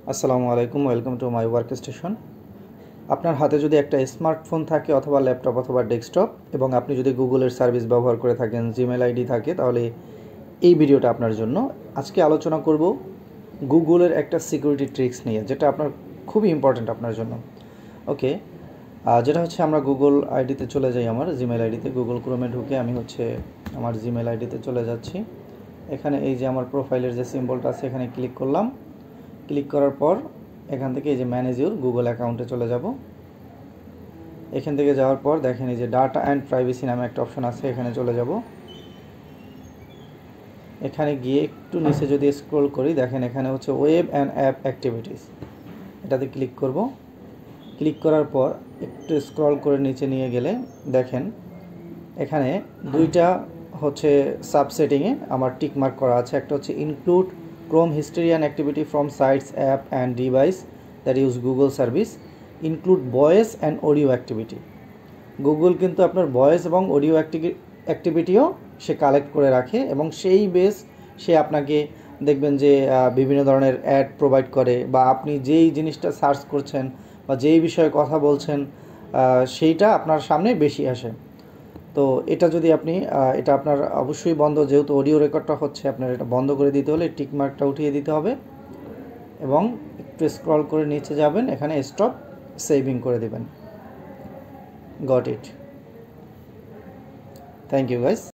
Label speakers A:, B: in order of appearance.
A: আসসালামু আলাইকুম, welcome to my work station. আপনার হাতে যদি একটা স্মার্টফোন থাকে অথবা ল্যাপটপ অথবা ডেস্কটপ এবং আপনি যদি গুগলের সার্ভিস ব্যবহার করে থাকেন, জিমেল আইডি থাকে, তাহলে এই ভিডিওটা আপনার জন্য। আজকে আলোচনা করব গুগলের একটা সিকিউরিটি ট্রিক্স নিয়ে, যেটা আপনার খুবই ইম্পর্ট্যান্ট আপনার জন্য। ওকে, যেটা হচ্ছে আমরা গুগল আইডিতে চলে যাই, আমার জিমেল আইডিতে গুগল ক্রোমে ঢুকে আমি আমার জিমেল আইডিতে চলে যাচ্ছি। এখানে এই যে আমার প্রোফাইলের যে সিম্বলটা আছে এখানে ক্লিক করলাম। ক্লিক করার পর এখান থেকে এই যে ম্যানেজ ইউর গুগল অ্যাকাউন্টে চলে যাব। এখান থেকে যাওয়ার পর দেখেন এই যে ডাটা অ্যান্ড প্রাইভেসি নামে একটা অপশন আছে, এখানে চলে যাব। এখানে গিয়ে একটু নিচে যদি স্ক্রল করি, দেখেন এখানে হচ্ছে ওয়েব অ্যান্ড অ্যাপ অ্যাক্টিভিটিস, এটাতে ক্লিক করব। ক্লিক করার পর একটু স্ক্রল করে নিচে নিয়ে গেলে দেখেন এখানে দুইটা হচ্ছে সাবসেটিংয়ে আমার টিক মার্ক করা আছে। একটা হচ্ছে include Chrome history and activity from sites, app and device that use Google service, include voice and audio activity. Google কিন্তু আপনার ভয়েস এবং অডিও অ্যাক্টিভিটিও সে কালেক্ট করে রাখে এবং সেই বেস সে আপনাকে দেখবেন যে বিভিন্ন ধরনের অ্যাড প্রোভাইড করে, বা আপনি যেই জিনিসটা সার্চ করছেন বা যেই বিষয়ে কথা বলছেন সেইটা আপনার সামনে বেশি আসে। তো এটা যদি আপনি এটা আপনার অবশ্যই বন্ধ, যেহেতু অডিও রেকর্ডটা হচ্ছে, আপনার এটা বন্ধ করে দিতে হলে টিক মার্কটা উঠিয়ে দিতে হবে এবং একটু স্ক্রল করে নিচে যাবেন, এখানে স্টপ সেভিং করে দেবেন। Got it. Thank you guys.